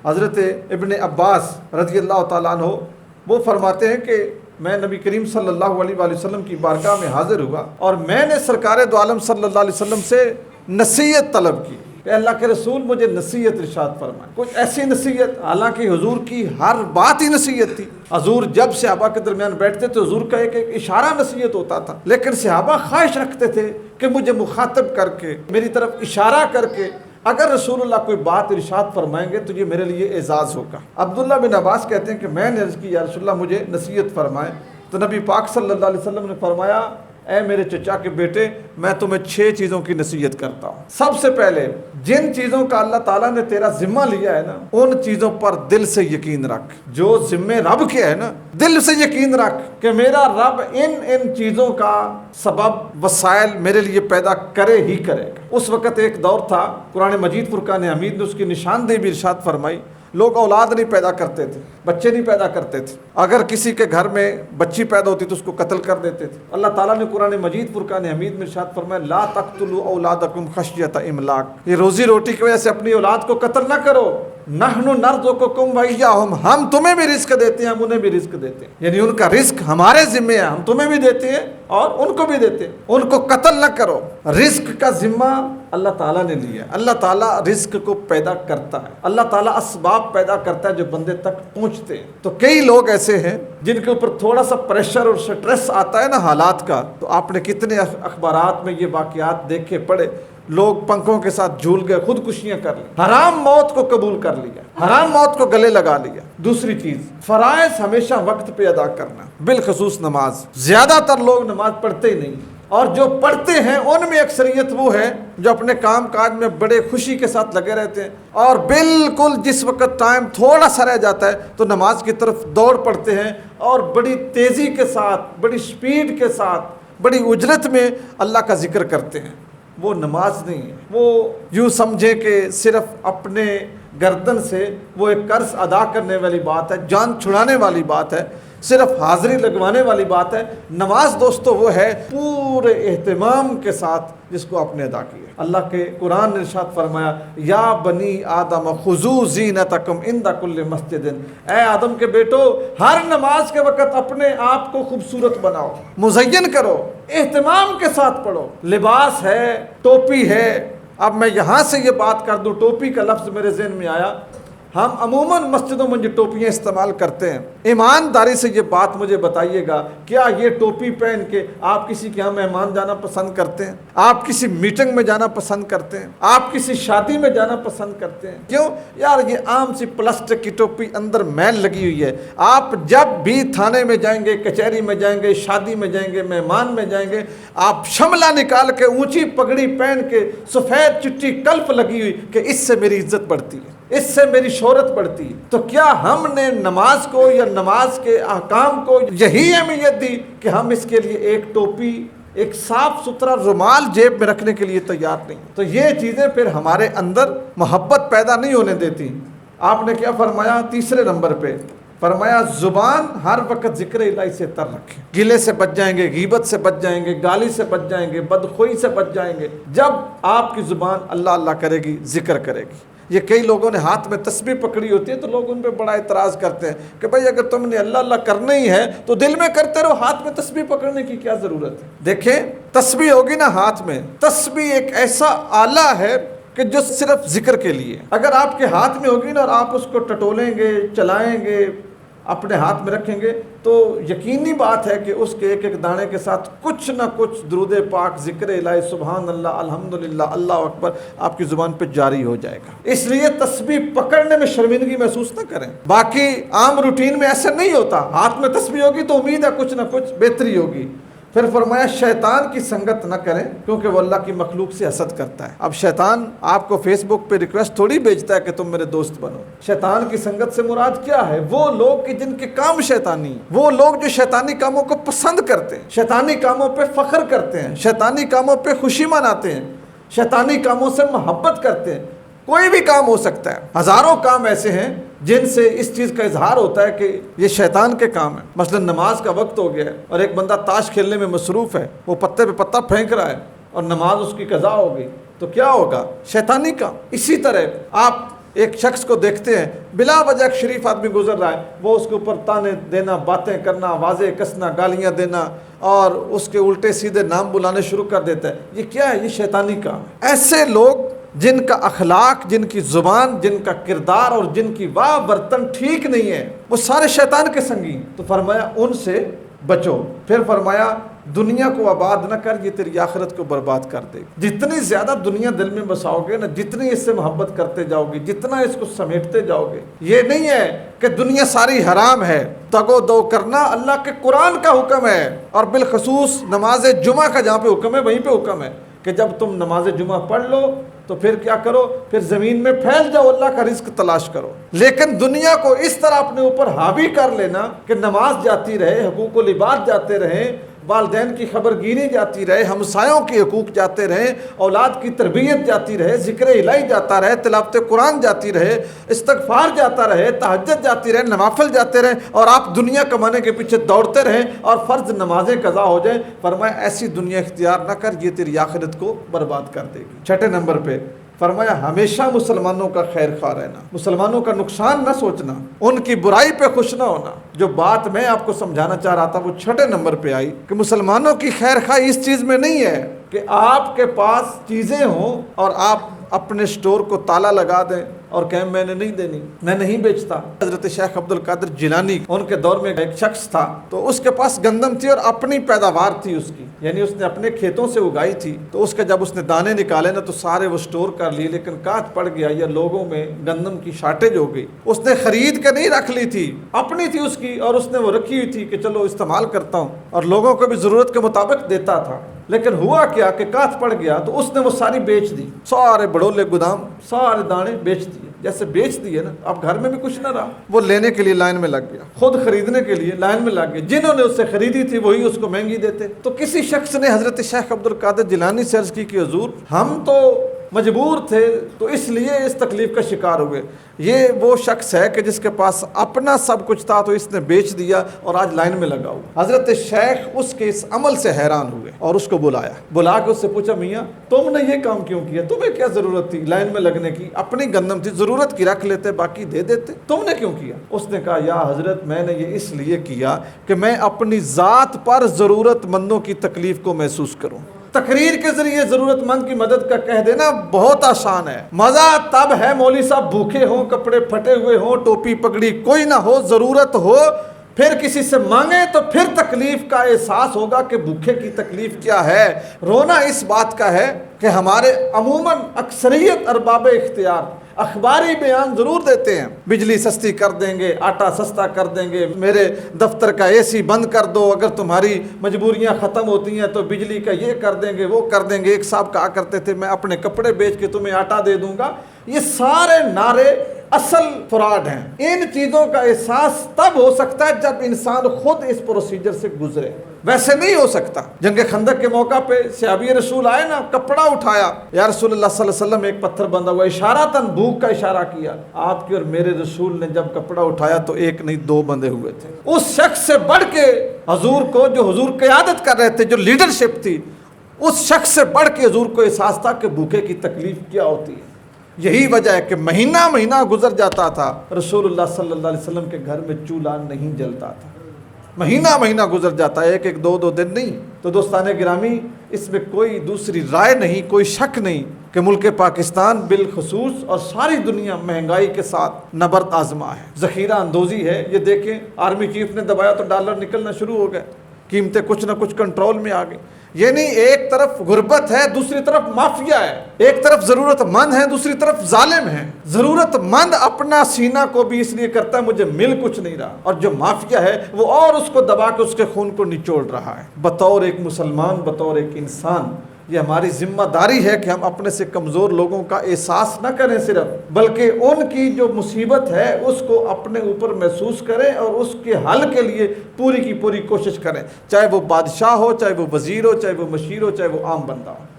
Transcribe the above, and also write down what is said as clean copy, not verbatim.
حضرت ابن عباس رضی اللہ تعالیٰ عنہ وہ فرماتے ہیں کہ میں نبی کریم صلی اللہ علیہ وآلہ وسلم کی بارگاہ میں حاضر ہوا اور میں نے سرکار دو عالم صلی اللہ علیہ وسلم سے نصیحت طلب کی کہ اللہ کے رسول مجھے نصیحت ارشاد فرمائے، کچھ ایسی نصیحت، حالانکہ حضور کی ہر بات ہی نصیحت تھی۔ حضور جب صحابہ کے درمیان بیٹھتے تو حضور کا ایک اشارہ نصیحت ہوتا تھا، لیکن صحابہ خواہش رکھتے تھے کہ مجھے مخاطب کر کے، میری طرف اشارہ کر کے اگر رسول اللہ کوئی بات ارشاد فرمائیں گے تو یہ میرے لیے اعزاز ہوگا۔ عبداللہ بن عباس کہتے ہیں کہ میں نے عرض کی یا رسول اللہ مجھے نصیحت فرمائے، تو نبی پاک صلی اللہ علیہ وسلم نے فرمایا اے میرے چچا کے بیٹے، میں تمہیں 6 چیزوں کی نصیحت کرتا ہوں۔ سب سے پہلے جن چیزوں کا اللہ تعالیٰ نے تیرا ذمہ لیا ہے نا، ان چیزوں پر دل سے یقین رکھ۔ جو ذمہ رب کے ہے نا، دل سے یقین رکھ کہ میرا رب ان چیزوں کا سبب وسائل میرے لیے پیدا کرے ہی کرے گا۔ اس وقت ایک دور تھا، قرآن مجید فرقان حمید نے اس کی نشاندہی بھی ارشاد فرمائی، لوگ اولاد نہیں پیدا کرتے تھے، بچے نہیں پیدا کرتے تھے، اگر کسی کے گھر میں بچی پیدا ہوتی تو اس کو قتل کر دیتے تھے۔ اللہ تعالیٰ نے قرآن مجید فرقان حمید میں ارشاد فرمایا لا تقتلوا اولادکم خشیۃ املاق، یہ روزی روٹی کی وجہ سے اپنی اولاد کو قتل نہ کرو، نحن نرزقکم وایاہم، ہم تمہیں بھی رزق دیتے ہیں، ہم انہیں بھی رزق دیتے ہیں، یعنی ان کا رزق ہمارے ذمہ ہے، ہم تمہیں بھی دیتے ہیں اور ان کو بھی دیتے ہیں، ان کو قتل نہ کرو۔ رزق کا ذمہ اللہ تعالیٰ نے لیا ہے، اللہ تعالیٰ رزق کو پیدا کرتا ہے، اللہ تعالیٰ اسباب پیدا کرتا ہے جو بندے تک پہنچتے ہیں۔ تو کئی لوگ ایسے ہیں جن کے اوپر تھوڑا سا پریشر اور سٹریس آتا ہے نا حالات کا، تو آپ نے کتنے اخبارات میں یہ واقعات دیکھے پڑھے، لوگ پنکھوں کے ساتھ جھول گئے، خودکشیاں کر لی، حرام موت کو قبول کر لیا، حرام موت کو گلے لگا لیا۔ دوسری چیز، فرائض ہمیشہ وقت پہ ادا کرنا، بالخصوص نماز۔ زیادہ تر لوگ نماز پڑھتے ہی نہیں، اور جو پڑھتے ہیں ان میں اکثریت وہ ہے جو اپنے کام کاج میں بڑے خوشی کے ساتھ لگے رہتے ہیں، اور بالکل جس وقت ٹائم تھوڑا سا رہ جاتا ہے تو نماز کی طرف دوڑ پڑتے ہیں، اور بڑی تیزی کے ساتھ، بڑی سپیڈ کے ساتھ، بڑی اجرت میں اللہ کا ذکر کرتے ہیں۔ وہ نماز نہیں ہے، وہ یوں سمجھے کہ صرف اپنے گردن سے وہ ایک قرض ادا کرنے والی بات ہے، جان چھڑانے والی بات ہے، صرف حاضری لگوانے والی بات ہے۔ نماز دوستو وہ ہے پورے اہتمام کے ساتھ جس کو آپ نے ادا کیا۔ اللہ کے قرآن نے ارشاد فرمایا یا بنی آدم خذوا زینتکم عند کل مسجد، اے آدم کے بیٹو ہر نماز کے وقت اپنے آپ کو خوبصورت بناؤ، مزین کرو، اہتمام کے ساتھ پڑھو۔ لباس ہے، ٹوپی ہے۔ اب میں یہاں سے یہ بات کر دوں، ٹوپی کا لفظ میرے ذہن میں آیا، ہم عموماً مسجدوں میں جو ٹوپیاں استعمال کرتے ہیں، ایمانداری سے یہ بات مجھے بتائیے گا، کیا یہ ٹوپی پہن کے آپ کسی کے یہاں مہمان جانا پسند کرتے ہیں؟ آپ کسی میٹنگ میں جانا پسند کرتے ہیں؟ آپ کسی شادی میں جانا پسند کرتے ہیں؟ کیوں یار، یہ عام سی پلاسٹک کی ٹوپی، اندر میل لگی ہوئی ہے۔ آپ جب بھی تھانے میں جائیں گے، کچہری میں جائیں گے، شادی میں جائیں گے، مہمان میں جائیں گے، آپ شملہ نکال کے، اونچی پگڑی پہن کے، سفید چٹی کلف لگی ہوئی کہ اس سے میری عزت بڑھتی ہے، اس سے میری شہرت بڑھتی ہے۔ تو کیا ہم نے نماز کو یا نماز کے احکام کو یہی اہمیت دی کہ ہم اس کے لیے ایک ٹوپی، ایک صاف ستھرا رومال جیب میں رکھنے کے لیے تیار نہیں؟ تو یہ چیزیں پھر ہمارے اندر محبت پیدا نہیں ہونے دیتی۔ آپ نے کیا فرمایا تیسرے نمبر پہ؟ فرمایا زبان ہر وقت ذکر الہی سے تر رکھیں، گلے سے بچ جائیں گے، غیبت سے بچ جائیں گے، گالی سے بچ جائیں گے، بدخوئی سے بچ جائیں گے جب آپ کی زبان اللہ اللہ کرے گی، ذکر کرے گی۔ یہ کئی لوگوں نے ہاتھ میں تسبیح پکڑی ہوتی ہے تو لوگ ان پہ بڑا اعتراض کرتے ہیں کہ بھائی اگر تم نے اللہ اللہ کرنا ہی ہے تو دل میں کرتے رہو، ہاتھ میں تسبیح پکڑنے کی کیا ضرورت ہے؟ دیکھیں تسبیح ہوگی نا ہاتھ میں، تسبیح ایک ایسا آلہ ہے کہ جو صرف ذکر کے لیے، اگر آپ کے ہاتھ میں ہوگی نا اور آپ اس کو ٹٹولیں گے، چلائیں گے، اپنے ہاتھ میں رکھیں گے تو یقینی بات ہے کہ اس کے ایک ایک دانے کے ساتھ کچھ نہ کچھ درود پاک، ذکر الہی، سبحان اللہ، الحمدللہ، اللہ اکبر آپ کی زبان پہ جاری ہو جائے گا۔ اس لیے تسبیح پکڑنے میں شرمندگی محسوس نہ کریں، باقی عام روٹین میں ایسا نہیں ہوتا، ہاتھ میں تسبیح ہوگی تو امید ہے کچھ نہ کچھ بہتری ہوگی۔ پھر فرمایا شیطان کی سنگت نہ کریں کیونکہ وہ اللہ کی مخلوق سے حسد کرتا ہے۔ اب شیطان آپ کو فیس بک پہ ریکویسٹ تھوڑی بھیجتا ہے کہ تم میرے دوست بنو۔ شیطان کی سنگت سے مراد کیا ہے؟ وہ لوگ کہ جن کے کام شیطانی ہیں، وہ لوگ جو شیطانی کاموں کو پسند کرتے ہیں، شیطانی کاموں پہ فخر کرتے ہیں، شیطانی کاموں پہ خوشی مناتے ہیں، شیطانی کاموں سے محبت کرتے ہیں۔ کوئی بھی کام ہو سکتا ہے، ہزاروں کام ایسے ہیں جن سے اس چیز کا اظہار ہوتا ہے کہ یہ شیطان کے کام ہیں۔ مثلا نماز کا وقت ہو گیا ہے اور ایک بندہ تاش کھیلنے میں مصروف ہے، وہ پتے پہ پتہ پھینک رہا ہے اور نماز اس کی قضا ہو گئی تو کیا ہوگا؟ شیطانی کام۔ اسی طرح آپ ایک شخص کو دیکھتے ہیں بلا وجہ ایک شریف آدمی گزر رہا ہے، وہ اس کے اوپر تانے دینا، باتیں کرنا، واضح کسنا، گالیاں دینا اور اس کے الٹے سیدھے نام بلانے شروع کر دیتا ہے. یہ کیا ہے؟ یہ شیطانی کام. ایسے لوگ جن کا اخلاق، جن کی زبان، جن کا کردار اور جن کی واہ برتن ٹھیک نہیں ہے، وہ سارے شیطان کے سنگی. تو فرمایا ان سے بچو. پھر فرمایا دنیا کو آباد نہ کر، یہ تیری آخرت کو برباد کر دے. جتنی زیادہ دنیا دل میں بساؤ گے نا، جتنی اس سے محبت کرتے جاؤ گے، جتنا اس کو سمیٹتے جاؤ گے. یہ نہیں ہے کہ دنیا ساری حرام ہے. تگو دو کرنا اللہ کے قرآن کا حکم ہے، اور بالخصوص نماز جمعہ کا جہاں پہ حکم ہے وہیں پہ حکم ہے کہ جب تم نماز جمعہ پڑھ لو تو پھر کیا کرو؟ پھر زمین میں پھیل جاؤ، اللہ کا رزق تلاش کرو. لیکن دنیا کو اس طرح اپنے اوپر حاوی کر لینا کہ نماز جاتی رہے، حقوق العباد جاتے رہیں، والدین کی خبر گیری جاتی رہے، ہمسایوں کے حقوق جاتے رہیں، اولاد کی تربیت جاتی رہے، ذکر الہی جاتا رہے، تلاوت قرآن جاتی رہے، استغفار جاتا رہے، تہجد جاتی رہے، نوافل جاتے رہیں، اور آپ دنیا کمانے کے پیچھے دوڑتے رہیں اور فرض نمازیں قضا ہو جائیں. فرمایا ایسی دنیا اختیار نہ کر، یہ تیری آخرت کو برباد کر دے گی. چھٹے نمبر پہ فرمایا ہمیشہ مسلمانوں کا خیر خواہ رہنا، مسلمانوں کا نقصان نہ سوچنا، ان کی برائی پہ خوش نہ ہونا. جو بات میں آپ کو سمجھانا چاہ رہا تھا وہ چھٹے نمبر پہ آئی کہ مسلمانوں کی خیر خواہ اس چیز میں نہیں ہے کہ آپ کے پاس چیزیں ہوں اور آپ اپنے سٹور کو تالا لگا دیں اور کہیں میں نے نہیں دینی، میں نہیں بیچتا. حضرت شیخ عبد القادر جیلانی ان کے دور میں ایک شخص تھا، تو اس کے پاس گندم تھی اور اپنی پیداوار تھی اس کی، یعنی اس نے اپنے کھیتوں سے اگائی تھی. تو اس کے جب اس نے دانے نکالے نا تو سارے وہ سٹور کر لیے، لیکن کاٹ پڑ گیا یا لوگوں میں گندم کی شارٹیج ہو گئی. اس نے خرید کے نہیں رکھ لی تھی، اپنی تھی اس کی، اور اس نے وہ رکھی ہوئی تھی کہ چلو استعمال کرتا ہوں، اور لوگوں کو بھی ضرورت کے مطابق دیتا تھا. لیکن ہوا کیا کہ کاٹ پڑ گیا تو اس نے وہ ساری بیچ دی، سارے بڑولے گودام سارے دانے بیچ دیے. جیسے بیچ دیے نا، اب گھر میں بھی کچھ نہ رہا. وہ لینے کے لیے لائن میں لگ گیا، خود خریدنے کے لیے لائن میں لگ گیا. جنہوں نے اس سے خریدی تھی وہی اس کو مہنگی دیتے. تو کسی شخص نے حضرت شیخ عبد القادر جیلانی سے عرض کی کہ حضور ہم تو مجبور تھے تو اس لیے اس تکلیف کا شکار ہوئے. یہ وہ شخص ہے کہ جس کے پاس اپنا سب کچھ تھا تو اس نے بیچ دیا اور آج لائن میں لگا ہوا. حضرت شیخ اس کے اس عمل سے حیران ہوئے اور اس کو بلا کے اس سے پوچھا میاں تم نے یہ کام کیوں کیا؟ تمہیں کیا ضرورت تھی لائن میں لگنے کی؟ اپنی گندم تھی، ضرورت کی رکھ لیتے، باقی دے دیتے، تم نے کیوں کیا؟ اس نے کہا یا حضرت میں نے یہ اس لیے کیا کہ میں اپنی ذات پر ضرورت مندوں کی تکلیف کو محسوس کروں. تقریر کے ذریعے ضرورت مند کی مدد کا کہہ دینا بہت آسان ہے. مزہ تب ہے مولوی صاحب بھوکے ہوں، کپڑے پھٹے ہوئے ہوں، ٹوپی پگڑی کوئی نہ ہو، ضرورت ہو، پھر کسی سے مانگے تو پھر تکلیف کا احساس ہوگا کہ بھوکے کی تکلیف کیا ہے. رونا اس بات کا ہے کہ ہمارے عموماً اکثریت ارباب اختیار اخباری بیان ضرور دیتے ہیں، بجلی سستی کر دیں گے، آٹا سستا کر دیں گے، میرے دفتر کا اے سی بند کر دو، اگر تمہاری مجبوریاں ختم ہوتی ہیں تو بجلی کا یہ کر دیں گے، وہ کر دیں گے. ایک صاحب کہا کرتے تھے میں اپنے کپڑے بیچ کے تمہیں آٹا دے دوں گا. یہ سارے نعرے اصل فراڈ ہیں. ان چیزوں کا احساس تب ہو سکتا ہے جب انسان خود اس پروسیجر سے گزرے، ویسے نہیں ہو سکتا. جنگ خندق کے موقع پہ صحابی رسول آئے نا، کپڑا اٹھایا، یا رسول اللہ صلی اللہ علیہ وسلم ایک پتھر بندھا ہوا، اشارتاً بھوک کا اشارہ کیا. آپ کے اور میرے رسول نے جب کپڑا اٹھایا تو ایک نہیں دو بندھے ہوئے تھے. اس شخص سے بڑھ کے حضور کو، جو حضور قیادت کر رہے تھے، جو لیڈرشپ تھی، اس شخص سے بڑھ کے حضور کو احساس تھا کہ بھوکے کی تکلیف کیا ہوتی ہے. یہی وجہ ہے کہ مہینہ مہینہ گزر جاتا تھا، رسول اللہ صلی اللہ علیہ وسلم کے گھر میں چولہا نہیں جلتا تھا. مہینہ مہینہ گزر جاتا ہے، ایک دو دن نہیں. تو دوستان گرامی، اس میں کوئی دوسری رائے نہیں، کوئی شک نہیں کہ ملک پاکستان بالخصوص اور ساری دنیا مہنگائی کے ساتھ نبرد آزما ہے، ذخیرہ اندوزی ہے. یہ دیکھیں آرمی چیف نے دبایا تو ڈالر نکلنا شروع ہو گئے، قیمتیں کچھ نہ کچھ کنٹرول میں آ گئی. یعنی ایک طرف غربت ہے، دوسری طرف مافیا ہے. ایک طرف ضرورت مند ہے، دوسری طرف ظالم ہے. ضرورت مند اپنا سینہ کو بھی اس لیے کرتا ہے مجھے مل کچھ نہیں رہا، اور جو مافیا ہے وہ اور اس کو دبا کے اس کے خون کو نچوڑ رہا ہے. بطور ایک مسلمان، بطور ایک انسان، یہ ہماری ذمہ داری ہے کہ ہم اپنے سے کمزور لوگوں کا احساس نہ کریں صرف، بلکہ ان کی جو مصیبت ہے اس کو اپنے اوپر محسوس کریں اور اس کے حل کے لیے پوری کی پوری کوشش کریں، چاہے وہ بادشاہ ہو، چاہے وہ وزیر ہو، چاہے وہ مشیر ہو، چاہے وہ عام بندہ ہو.